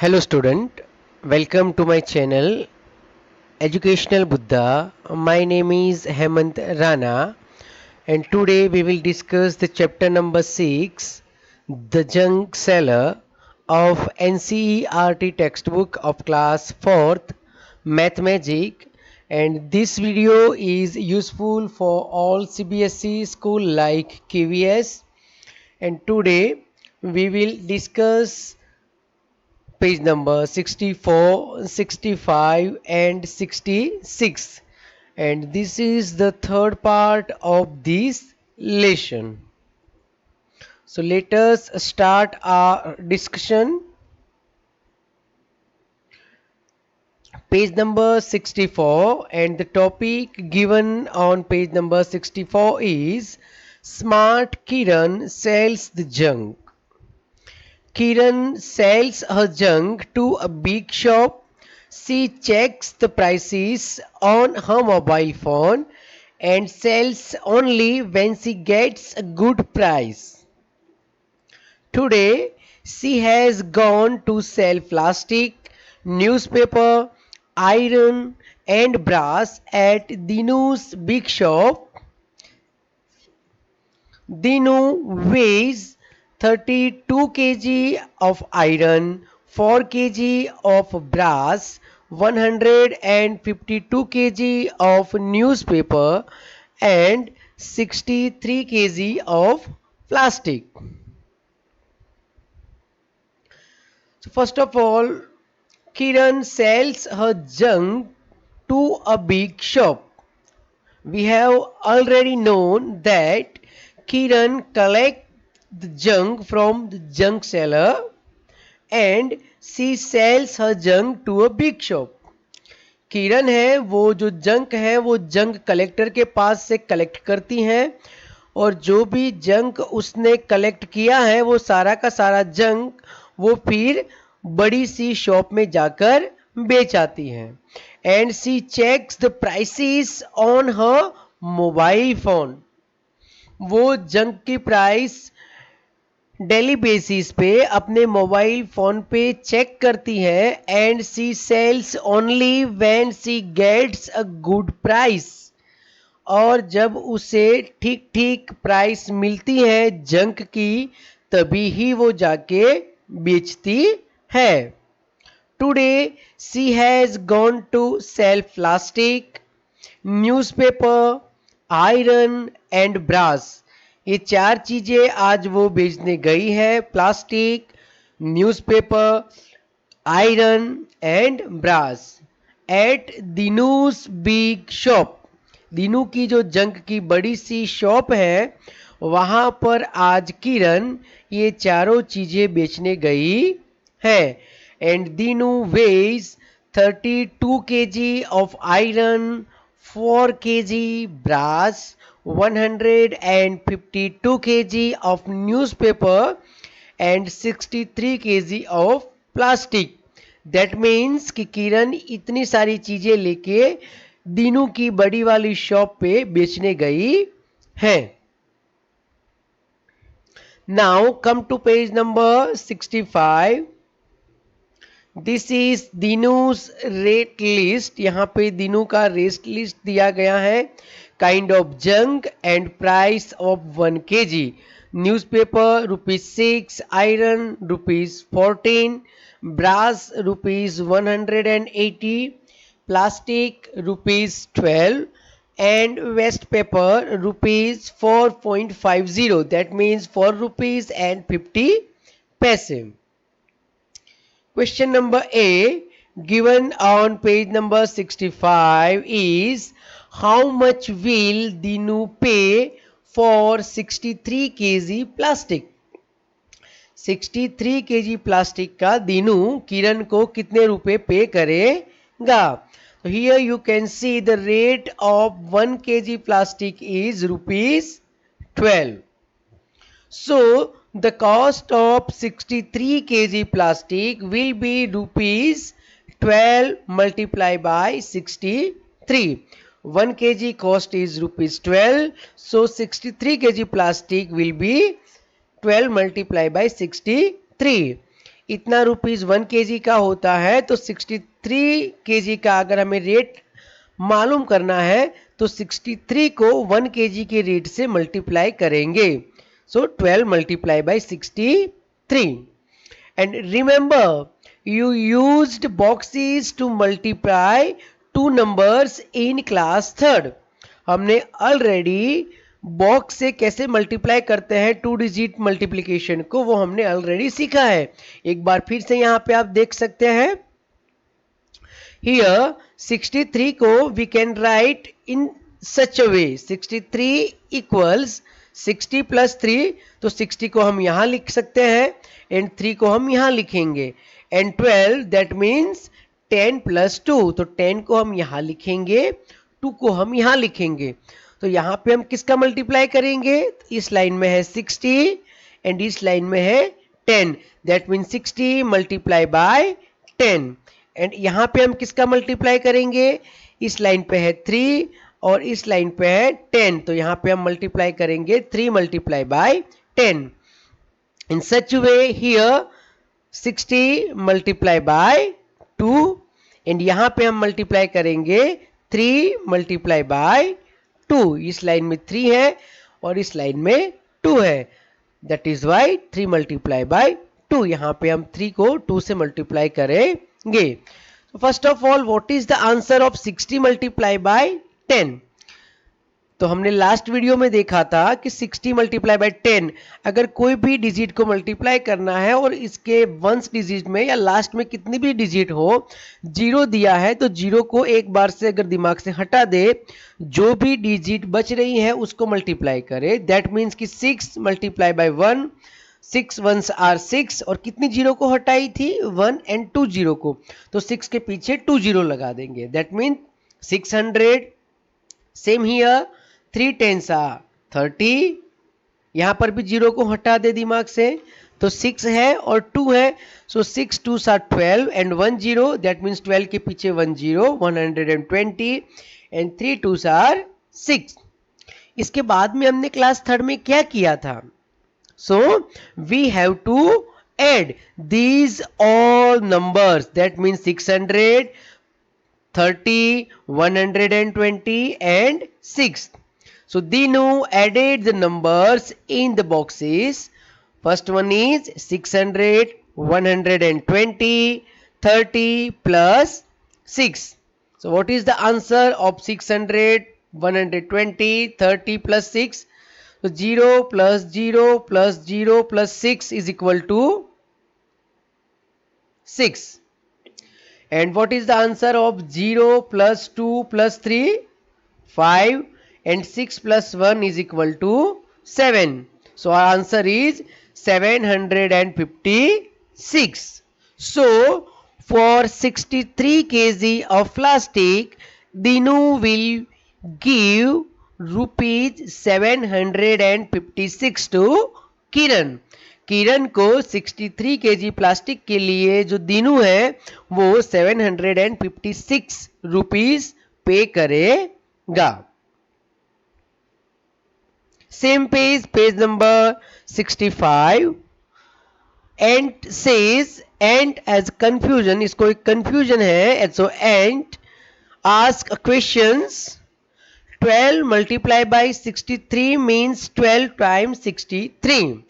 Hello student, welcome to my channel Educational Buddha. My name is Hemant Rana and today we will discuss the chapter number 6, The Junk Seller of NCERT textbook of class 4th Mathematic, and this video is useful for all CBSE school like KVS, and today we will discuss page number 64, 65 and 66, and this is the third part of this lesson. So let us start our discussion. Page number 64, and the topic given on page number 64 is Smart Kiran sells the junk. Kiran sells her junk to a big shop. She checks the prices on her mobile phone and sells only when she gets a good price. Today, she has gone to sell plastic, newspaper, iron, and brass at Dinu's big shop. Dinu weighs 32 kg of iron, 4 kg of brass, 152 kg of newspaper, and 63 kg of plastic. So first of all, Kiran sells her junk to a big shop. We have already known that Kiran collects the junk from the junk seller and she sells her junk to a big shop. किरण है वो जो junk है वो junk collector के पास से collect करती हैं और जो भी जंक उसने कलेक्ट किया है वो सारा का सारा जंक वो फिर बड़ी सी शॉप में जाकर बेच आती हैं. And she checks the prices on हर मोबाइल फोन. वो जंक की प्राइस डेली बेसिस पे अपने मोबाइल फोन पे चेक करती है and she sells only when she gets a good price. और जब उसे ठीक ठीक प्राइस मिलती है जंक की तभी ही वो जाके बेचती है. Today she has gone to sell plastic, newspaper, iron and brass. ये चार चीजें आज वो बेचने गई है. Plastic, newspaper, iron and brass at Dinu's big shop. Dinu की जो जंक की बड़ी सी शॉप है वहां पर आज किरण ये चारों चीजें बेचने गई है. And Dinu weighs 32 kg of iron, 4 kg brass, 152 kg of newspaper and 63 kg of plastic. That means कि किरण इतनी सारी चीजें लेके दिनू की बड़ी वाली शॉप पे बेचने गई है. Now come to page number 65. This is Dinu's rate list. यहाँ पे दिनू का रेट लिस्ट दिया गया है. Kind of junk and price of 1 kg. Newspaper ₹6, iron ₹14, brass ₹180, plastic ₹12 and waste paper ₹4.50. That means 4 rupees and 50 paise. Question number A given on page number 65 is how much will Dinu pay for 63 kg plastic. 63 kg plastic का दिनू किरण को कितने रुपए पे करेगा. So here you can see the rate of 1 kg plastic is ₹12. So the cost of 63 kg plastic will be ₹12 multiplied by 63. 1 kg cost is ₹12. So 63 kg plastic will be 12 multiplied by 63. इतना rupees 1 KG का होता है, तो 63 KG का अगर हमें rate मालूम करना है तो 63 को 1 केजी के रेट से मल्टीप्लाई करेंगे. सो 12 multiply by 63. And remember, you used boxes to multiply two numbers in class third. हमने ऑलरेडी बॉक्स से कैसे मल्टीप्लाई करते हैं 2 डिजिट मल्टीप्लिकेशन को, वो हमने ऑलरेडी सीखा है. एक बार फिर से यहां पे आप देख सकते हैं. Here 63 को we can write in such a way. 63 equals 60 plus 3, तो 60 को हम यहां लिख सकते हैं एंड 3 को हम यहां लिखेंगे. एंड 12 दैट मीन्स 10 plus 2, तो 10 को हम यहां लिखेंगे, 2 को हम यहां लिखेंगे. तो यहां पे हम किसका मल्टीप्लाई करेंगे? इस लाइन में है 60 एंड इस लाइन में है 10. That means 60 multiply by 10. And यहां पे हम किसका मल्टीप्लाई करेंगे? इस लाइन पे है 3 और इस लाइन पे है 10, तो यहां पे हम मल्टीप्लाई करेंगे 3 multiply bye 10. In such way here 60 multiply by 2 and यहां पे हम मल्टीप्लाई करेंगे 3 मल्टीप्लाई बाय 2. इस लाइन में 3 है और इस लाइन में 2 है. That is Y 3 multiply by 2. यहां पे हम 3 को 2 से मल्टीप्लाई करेंगे. First of all, what is the answer of 60 multiply by 10? तो हमने लास्ट वीडियो में देखा था कि 60 मल्टीप्लाई बाय 10, अगर कोई भी डिजिट को मल्टीप्लाई करना है और इसके वंस डिजिट में या लास्ट में कितनी भी डिजिट हो, जीरो दिया है तो जीरो को एक बार से अगर दिमाग से हटा दे, जो भी डिजिट बच रही है उसको मल्टीप्लाई करे. दैट मीन्स कि 6 मल्टीप्लाई बाय 1, 6 वंस आर 6 और कितनी जीरो को हटाई थी? 1 एंड 2 जीरो को, तो 6 के पीछे 2 जीरो लगा देंगे. That mean 600. Same here 3 10s are 30. यहां पर भी जीरो को हटा दे दिमाग से, तो 6 है और 2 है, सो 6 2s are 12 and 1 zero, that means 12 के पीछे 1 जीरो, 120 एंड 3 2s are 6. इसके बाद में हमने क्लास थर्ड में क्या किया था? So we have to add these all numbers. That means 600, 30, 120 and 6. So Dinu added the numbers in the boxes. First one is 600, 120, 30 plus 6. So what is the answer of 600, 120, 30 plus 6? So 0 plus 0 plus 0 plus 6 is equal to 6. And what is the answer of 0 plus 2 plus 3? 5. And 6 plus 1 is equal to 7. So our answer is 756. So for 63 kg of plastic, Dinu will give rupees 756 to Kiran. किरण को 63 KG plastic के लिए जो दीनू है वो 756 rupees पे करेगा. Same page, page number 65. And says, and as confusion, इसको एक कंफ्यूजन है, so and ask questions. 12 multiply by 63 means 12 times 63.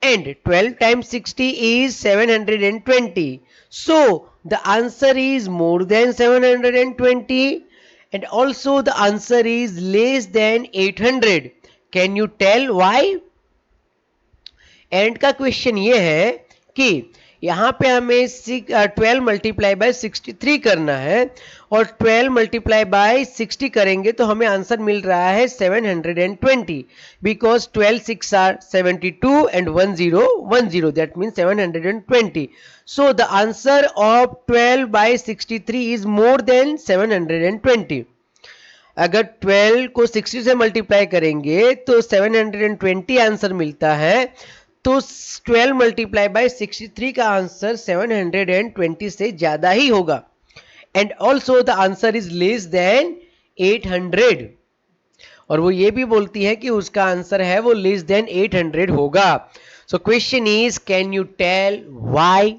And 12 times 60 is 720. So the answer is more than 720 and also the answer is less than 800. Can you tell why? And का question ये है कि यहाँ पे हमें 12 multiply by 63 करना है और 12 मल्टीप्लाई बाय 60 करेंगे तो हमें आंसर मिल रहा है 720 because 12 6 are 72 and 1 0 1 0, that mean 720. So the answer of 12 by 63 is more than 720. अगर 12 को 60 से मल्टीप्लाई करेंगे तो 720 आंसर मिलता है, तो 12 मल्टीप्लाई बाय 63 का आंसर 720 से ज्यादा ही होगा. And also the answer is less than 800. और वो ये भी बोलती है कि उसका आंसर है वो लेस देन 800 होगा. So question is, can you tell why?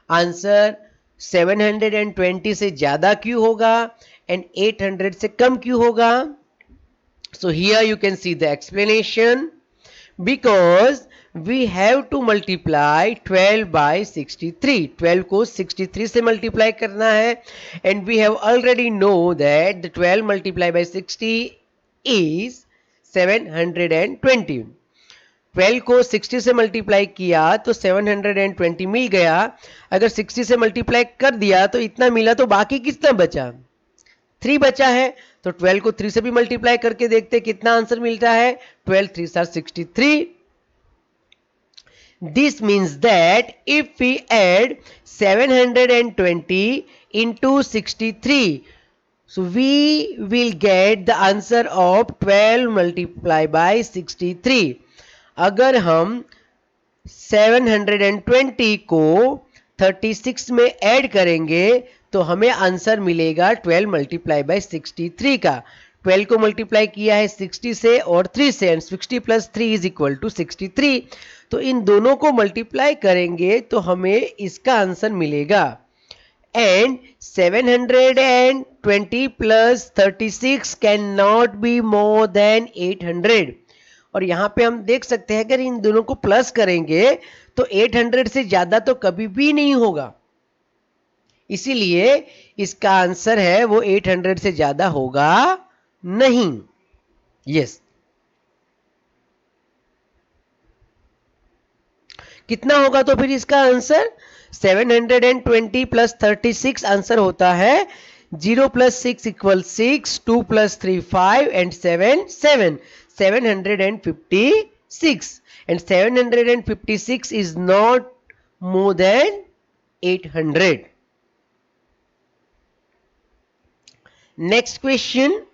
Answer 720 से ज्यादा क्यों होगा एंड 800 से कम क्यों होगा? So here you can see the explanation. Because we have to multiply 12 by 63. 12 को 63 से multiply करना है and we have already know that the 12 multiplied by 60 is 720. 12 को 60 से मल्टीप्लाई किया तो 720 मिल गया. अगर 60 से मल्टीप्लाई कर दिया तो इतना मिला, तो बाकी कितना बचा? 3 बचा है. तो 12 को 3 से भी मल्टीप्लाई करके देखते कितना आंसर मिलता है. 12 3s are 63. This means that if we add 720 into 63, so we will get the answer of 12 multiplied by 63. अगर हम 720 को 36 में ऐड करेंगे तो हमें आंसर मिलेगा 12 मल्टीप्लाई बाय 63 का. 12 को मल्टीप्लाई किया है 60 से और 3 से, and 60 plus 3 is equal to 63. तो इन दोनों को मल्टीप्लाई करेंगे तो हमें इसका आंसर मिलेगा. And 720 plus 36 can not be more than 800. और यहां पे हम देख सकते हैं अगर इन दोनों को प्लस करेंगे तो 800 से ज्यादा तो कभी भी नहीं होगा. इसीलिए इसका आंसर है वो 800 से ज्यादा होगा नहीं. यस. कितना होगा तो फिर इसका आंसर 720 प्लस 36 आंसर होता है 0 plus 6 equal 6, 2 plus 3 5 and 7 7, 756. And 756 is not more than 800. Next question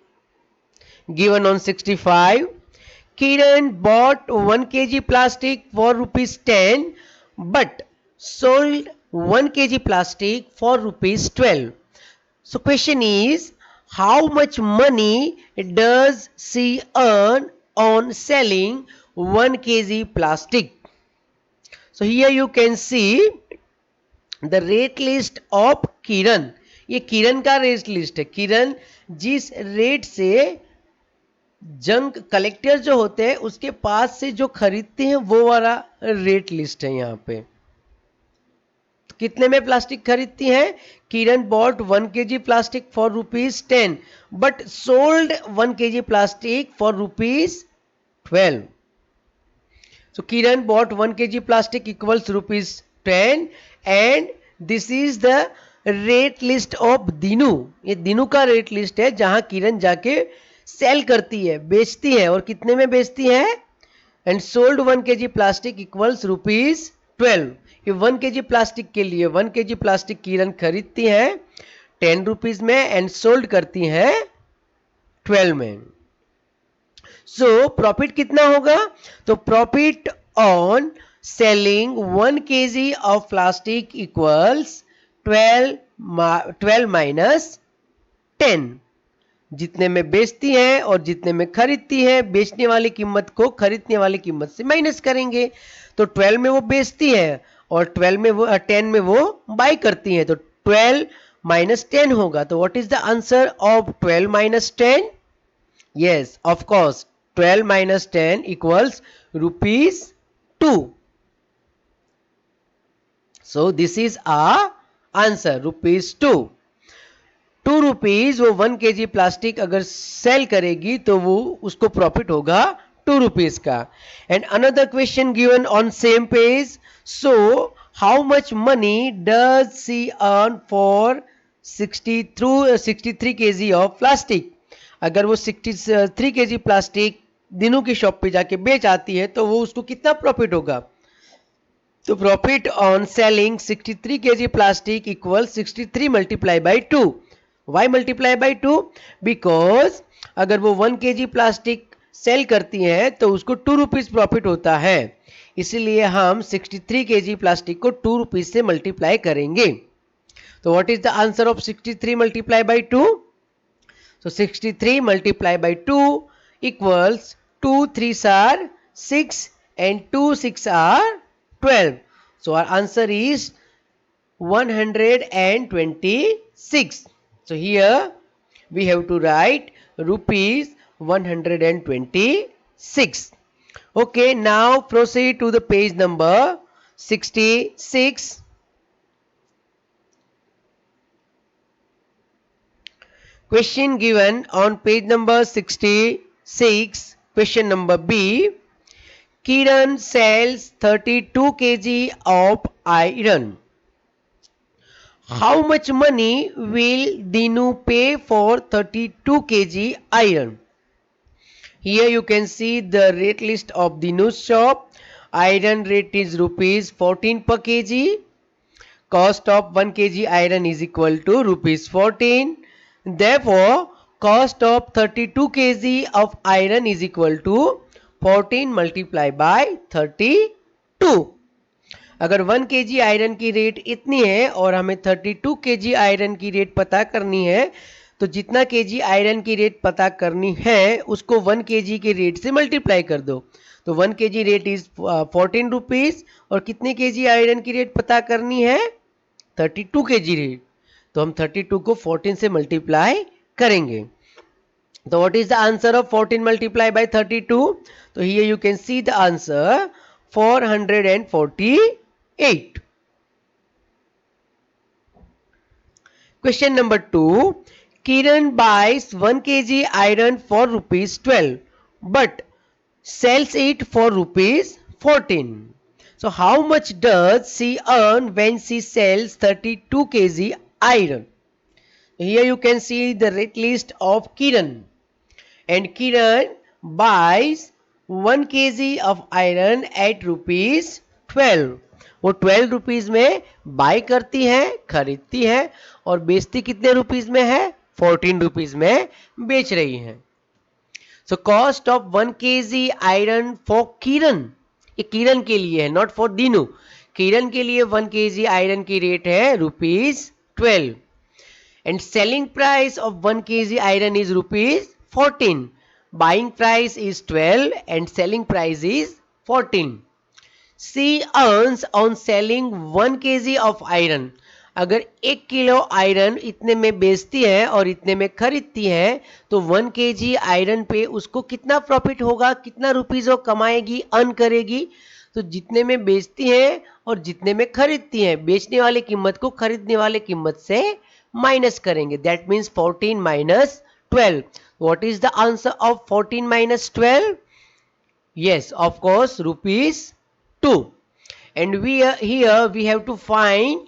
given on 65. Kiran bought 1 kg plastic for rupees 10 but sold 1 kg plastic for rupees 12. So question is, how much money does she earn on selling 1 kg plastic? So here you can see the rate list of Kiran. ये किरण का rate list है. किरण जिस rate से junk collector जो होते हैं उसके पास से जो खरीदते हैं वो वाला रेट लिस्ट है. यहाँ पे कितने में प्लास्टिक खरीदती हैं? Kiran bought 1 kg plastic for rupees 10 but sold 1 kg plastic for rupees 12. So Kiran bought 1 kg plastic equals rupees 10 and this is the rate list of Dinu. ये दिनू का रेट लिस्ट है जहां किरण जाके सेल करती है, बेचती है. और कितने में बेचती है? And sold 1 kg plastic equals rupees 12. ये 1 kg प्लास्टिक के लिए 1 kg प्लास्टिक किरण खरीदती है 10 रुपीज में एंड सोल्ड करती है 12 में. सो प्रॉफिट कितना होगा? तो profit on selling 1 kg of plastic equals 12 minus 10. जितने में बेचती है और जितने में खरीदती है, बेचने वाली कीमत को खरीदने वाली कीमत से माइनस करेंगे. तो 12 में वो बेचती है और 12 में वो 10 में वो बाय करती है. तो 12 माइनस 10 होगा. तो what is the answer of 12 minus 10? Yes, of course. 12 minus 10 equals rupees 2. So this is our answer, rupees 2. 2 rupees वो 1 kg प्लास्टिक अगर सेल करेगी तो वो उसको प्रॉफिट होगा 2 rupees का. And another question given on same page. So how much money does she earn for 63 kg of plastic? अगर वो 63 kg प्लास्टिक दिनों की शॉप पे जाके बेच आती है तो वो उसको कितना प्रॉफिट होगा? तो profit on selling 63 kg plastic equal 63 multiply by 2. Why multiply by 2? Because अगर वो 1 kg प्लास्टिक सेल करती है तो उसको 2 रुपीज प्रॉफिट होता है. इसीलिए हम 63 kg प्लास्टिक को 2 रुपीज से मल्टीप्लाई करेंगे. तो what is the answer of 63 multiply by 2? So 63 multiplied by 2 equals 2 3s are 6 and 2 6 are 12. So our answer is 126. So here we have to write rupees 126. Okay, now proceed to the page number 66. Question given on page number 66. Question number B. Kiran sells 32 kg of iron. How much money will Dinu pay for 32 kg iron? Here you can see the rate list of Dinu's shop. Iron rate is rupees 14 per kg. Cost of 1 kg iron is equal to rupees 14. Therefore, cost of 32 kg of iron is equal to 14 multiplied by 32. अगर 1 kg iron की rate इतनी है और हमें 32 kg iron की rate पता करनी है, तो जितना kg आयरन की रेट पता करनी है उसको 1 kg के रेट से मल्टीप्लाई कर दो. तो 1 kg रेट इज 14 रुपीज और कितने kg आयरन की रेट पता करनी है 32 kg रेट. तो हम 32 को 14 से मल्टीप्लाई करेंगे. तो what is the answer of 14 multiply by 32? तो here you can see the answer 448. Question number 2. Kiran buys 1 kg iron for rupees 12 but sells it for rupees 14. So how much does she earn when she sells 32 kg iron? Here you can see the rate list of Kiran. And Kiran buys 1 kg of iron at rupees 12. वो 12 rupees में bye करती है, खरीदती है और बेचती कितने rupees में है 14 रुपीज में बेच रही है. So cost of 1 kg iron for Kiran, ये किरण के लिए है, नॉट फॉर दीनू. किरण के लिए 1 kg आयरन की रेट है rupees 12 and selling price of 1 kg iron is rupees 14. Buying price is 12 and selling price is 14. She earns on selling 1 kg of iron. अगर 1 kilo iron इतने में बेचती है और इतने में खरीदती है तो 1 kg आयरन पे उसको कितना प्रॉफिट होगा, कितना रुपीज वो कमाएगी, अर्न करेगी. तो जितने में बेचती है और जितने में खरीदती है, बेचने वाले कीमत को खरीदने वाले कीमत से माइनस करेंगे. That means 14 minus 12. What is the answer of 14 minus 12? Yes, of course, rupees 2. And here we have to find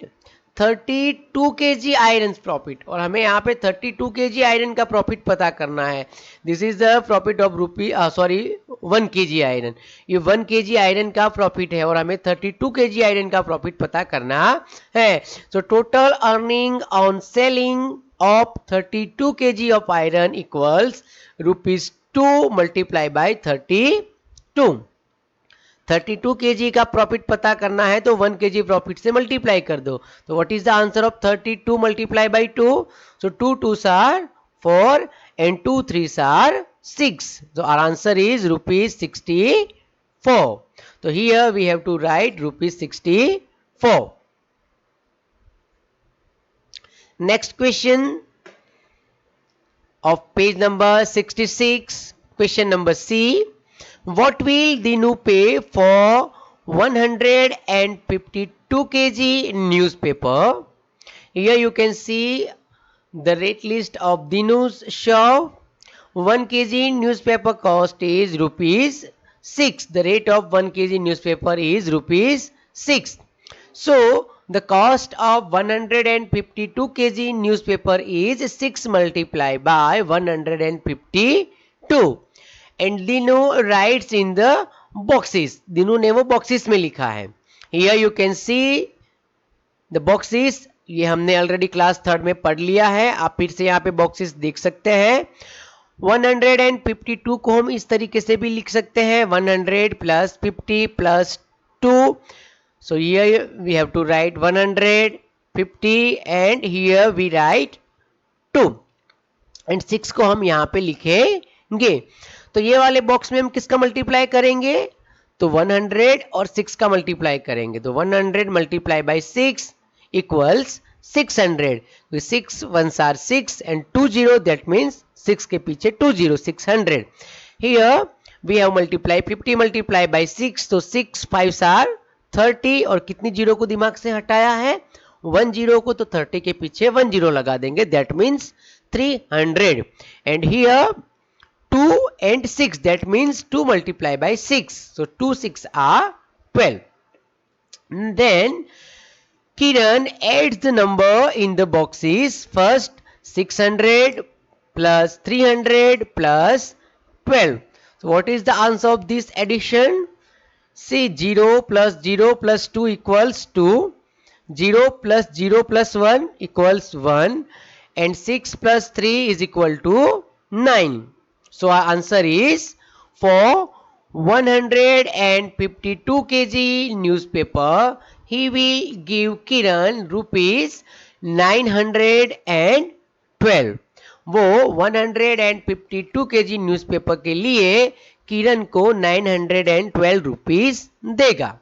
32 kg iron profit. और हमें यहाँ पे 32 kg आयरन का प्रॉफिट पता करना है. This is the profit of 1 kg iron. ये 1 kg iron का प्रॉफिट है और हमें 32 kg आयरन का प्रॉफिट पता करना है. So total earning on selling of 32 kg of iron equals rupees 2 multiply by 32. 32 kg का प्रॉफिट पता करना है तो 1 kg प्रॉफिट से मल्टीप्लाई कर दो. तो what is the answer of 32 multiply by 2? So 2 2s are 4 and 2 3s are 6. So our answer is rupees 64. So here we have to write rupees 64. Next question of page number 66. Question number C. What will Dinu pay for 152 kg newspaper? Here you can see the rate list of Dinu's shop. 1 kg newspaper cost is rupees 6. The rate of 1 kg newspaper is rupees 6. So the cost of 152 kg newspaper is 6 multiplied by 152. And Dinu writes in the boxes. Dinu ने वो boxes में लिखा है. Here you can see the boxes. ये हमने already class 3rd में पढ़ लिया है. आप फिर से यहाँ पे boxes देख सकते हैं. 152 को हम इस तरीके से भी लिख सकते हैं. 100 plus 50 plus 2. So here we have to write 150 and here we write 2. And 6 को हम यहाँ पे लिखेंगे. तो ये वाले बॉक्स में हम किसका मल्टीप्लाई करेंगे? तो 100 और 6 का मल्टीप्लाई करेंगे. तो 100 multiply by 6 equals 600. 6 ones are 6 and 2 0, that means 6 के पीछे 2 0, 600. Here we have multiply 50 multiply by 6, तो 6 5s are 30 और कितनी जीरो को दिमाग से हटाया है 1 0 को, तो 30 के पीछे 1 0 लगा देंगे, that means 300. And here 2 and 6, that means 2 multiply by 6, so 2 6 are 12. Then Kiran adds the number in the boxes. First 600 plus 300 plus 12. So what is the answer of this addition? See, 0 plus 0 plus 2 equals 2. 0 plus 0 plus 1 equals 1. And 6 plus 3 is equal to 9. So our answer is for 152 kg newspaper, he will give Kiran rupees 912. वो 152 kg newspaper के लिए किरण को 912 rupees देगा.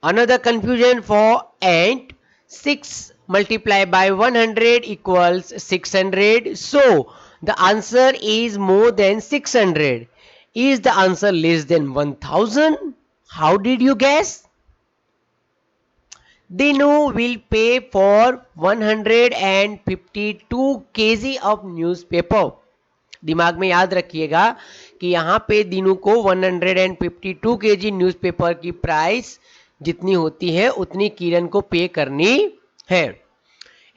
Another confusion for ant. 6 multiplied by 100 equals 600. So the answer is more than 600. Is the answer less than 1000? How did you guess? Dinu will pay for 152 kg of newspaper. दिमाग में याद रखिएगा कि यहाँ पे दीनू को 152 kg न्यूज़पेपर की price जितनी होती है उतनी किरण को पे करनी है.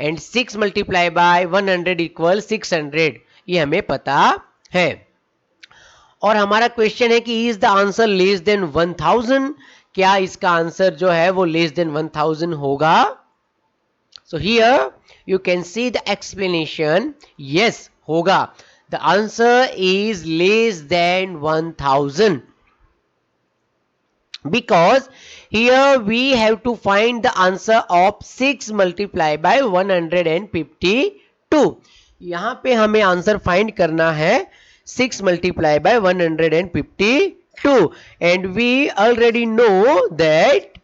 एंड 6 मल्टीप्लाई बाय 100 इक्वल 600, ये हमें पता है. और हमारा क्वेश्चन है कि is the answer less than 1000, क्या इसका आंसर जो है वो लेस देन 1000 होगा. So here you can see the explanation. Yes, होगा. The answer is less than 1000 because here we have to find the answer of 6 multiplied by 152. यहाँ पे हमें आंसर फाइंड करना है 6 multiplied by 152, and we already know that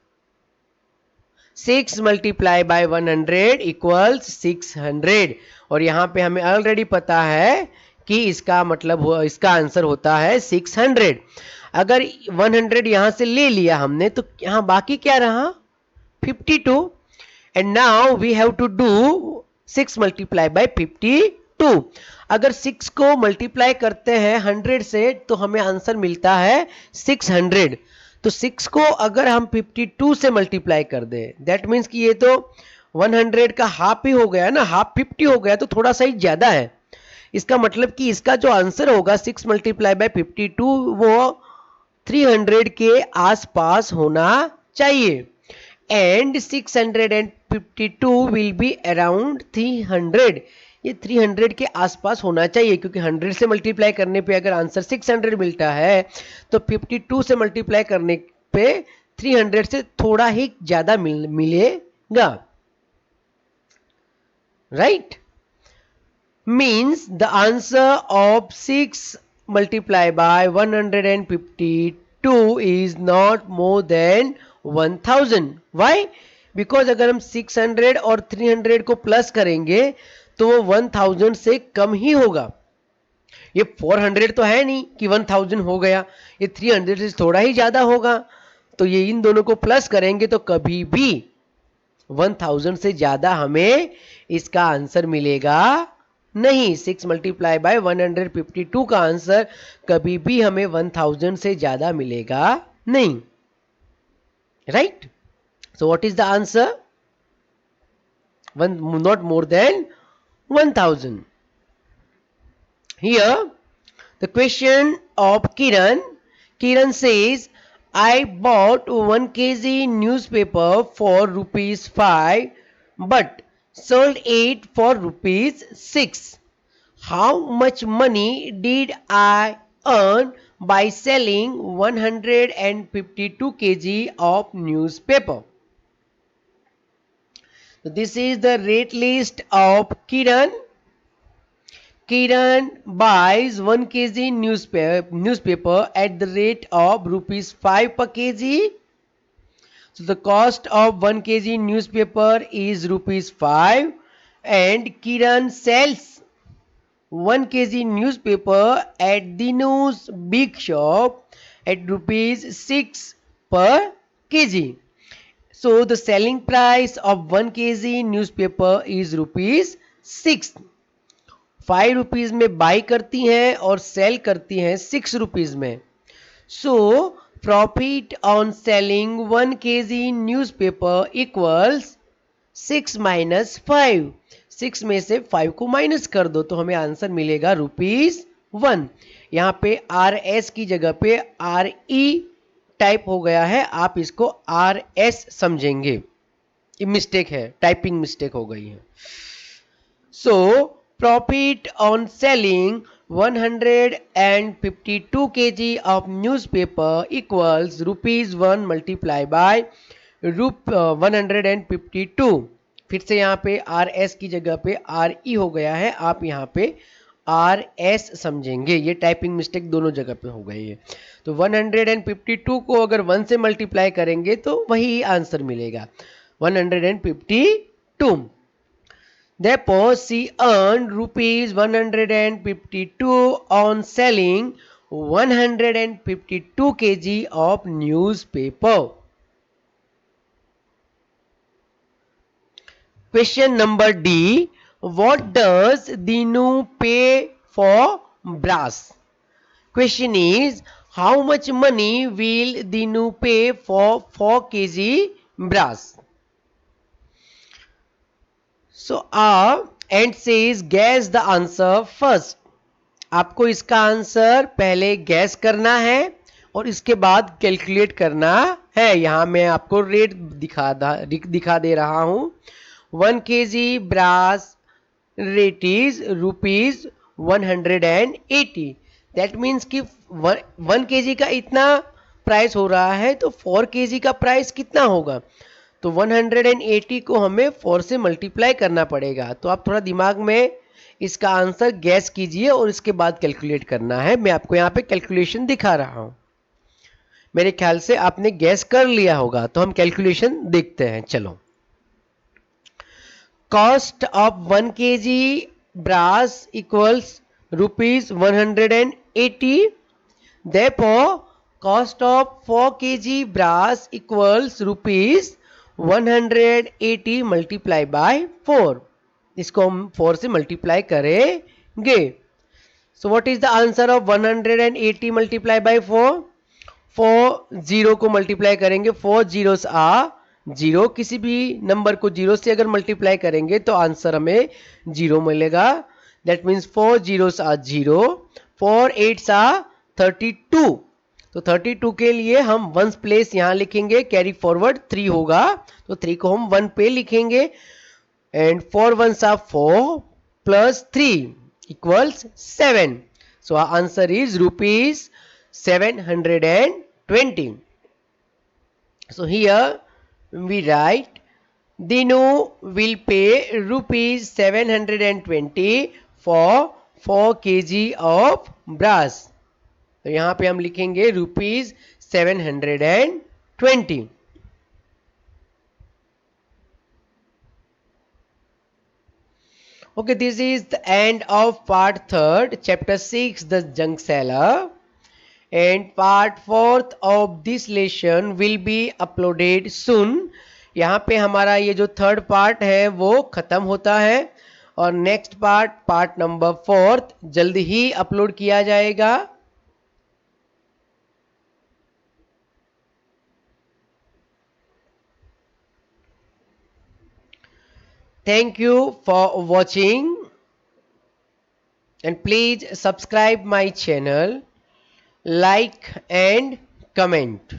6 multiplied by 100 equals 600. और यहाँ पे हमें ऑलरेडी पता है कि इसका मतलब इसका आंसर होता है 600. अगर 100 यहां से ले लिया हमने तो यहां बाकी क्या रहा 52. And now we have to do 6 multiply by 52. अगर 6 को मल्टीप्लाई करते हैं 100 से तो हमें आंसर मिलता है 600. तो 6 को अगर हम 52 से मल्टीप्लाई कर दें, दैट मीन्स कि ये तो 100 का हाफ ही हो गया ना, हाफ 50 हो गया, तो थोड़ा सा ही ज्यादा है. इसका मतलब कि इसका जो आंसर होगा 6 मल्टीप्लाई बाय 52 वो 300 के आसपास होना चाहिए. And 652 will be around 300. ये 300 के आसपास होना चाहिए, क्योंकि 100 से मल्टीप्लाई करने पे अगर आंसर 600 मिलता है तो 52 से मल्टीप्लाई करने पे 300 से थोड़ा ही ज्यादा मिलेगा. Right? means the answer of 6 multiplied by 152 is not more than 1000. Why? Because अगर हम 600 और 300 को प्लस करेंगे तो वो 1000 से कम ही होगा. ये 400 तो है नहीं कि 1000 हो गया, ये 300 से थोड़ा ही ज्यादा होगा. तो ये इन दोनों को प्लस करेंगे तो कभी भी 1000 से ज्यादा हमें इसका आंसर मिलेगा नहीं. 6 मल्टीप्लाई बाय 152 का आंसर कभी भी हमें 1000 से ज्यादा मिलेगा नहीं. Right? So what is the answer? Not more than 1000. Here the question of Kiran. Kiran says I bought 1 kg newspaper for ₹5 but sold it for ₹6. How much money did I earn by selling 152 kg of newspaper? So this is the rate list of Kiran. Kiran buys 1 kg newspaper at the rate of ₹5 per kg. So the cost of 1 kg newspaper is rupees 5 and Kiran sells 1 kg newspaper at Dinu's big shop at rupees 6 per kg. So the selling price of 1 kg newspaper is rupees 6. 5 rupees में by करती हैं और cell करती हैं 6 rupees में. So profit on selling 1 kg newspaper equals 6 minus 5. 6 में से 5 को माइनस कर दो तो हमें आंसर मिलेगा ₹1. यहाँ पे RS की जगह पे RE टाइप हो गया है, आप इसको RS समझेंगे. ये मिस्टेक है, टाइपिंग मिस्टेक हो गई है. So profit on selling 152 kg of newspaper equals ₹1 multiplied by 152. फिर से यहाँ पे RS की जगह पे RE हो गया है, आप यहाँ पे RS समझेंगे. ये टाइपिंग मिस्टेक दोनों जगह पे हो गई है. तो 152 को अगर 1 से मल्टीप्लाई करेंगे तो वही आंसर मिलेगा 152. Therefore, she earned ₹152 on selling 152 kg of newspaper. Question number D. What does Dinu pay for brass? Question is, how much money will Dinu pay for 4 kg brass? So and says guess the answer first. आपको इसका answer पहले gas करना है और इसके बाद calculate करना है. यहाँ मैं आपको रेट दिखा दे रहा हूँ. 1 kg brass rate is ₹180. That means कि 1 kg का इतना प्राइस हो रहा है तो 4 kg का प्राइस कितना होगा. तो 180 को हमें 4 से मल्टीप्लाई करना पड़ेगा. तो आप थोड़ा दिमाग में इसका आंसर गैस कीजिए और इसके बाद कैलकुलेट करना है. मैं आपको यहाँ पे कैलकुलेशन दिखा रहा हूँ. मेरे ख्याल से आपने गैस कर लिया होगा, तो हम कैलकुलेशन देखते हैं. चलो. Cost of 1 kg brass equals ₹180. Therefore, cost of 4 kg brass equals ₹180 multiplied by 4. इसको हम 4 से मल्टीप्लाई करेंगे. So what is the answer of 180 multiplied by 4? 4 0 को मल्टीप्लाई करेंगे, 4 zeros are 0. किसी भी नंबर को 0 से अगर मल्टीप्लाई करेंगे तो आंसर हमें 0 मिलेगा. That means 4 zeros are 0. 4 8s are 32. तो 32 के लिए हम 1 प्लेस यहाँ लिखेंगे, कैरी फॉरवर्ड 3 होगा तो 3 को हम 1 पे लिखेंगे. And 4 1s are 4 plus 3 equals 7. So our answer is ₹720. So here we write Dinu will pay ₹720 for 4 kg of brass. तो यहाँ पे हम लिखेंगे ₹720. Okay, this is the end of part 3rd, chapter 6, the junk seller. And part 4th of this lesson will be uploaded soon. यहाँ पे हमारा ये जो 3rd पार्ट है वो ख़त्म होता है और नेक्स्ट पार्ट नंबर 4th जल्द ही अपलोड किया जाएगा. Thank you for watching and please subscribe my channel, like and comment.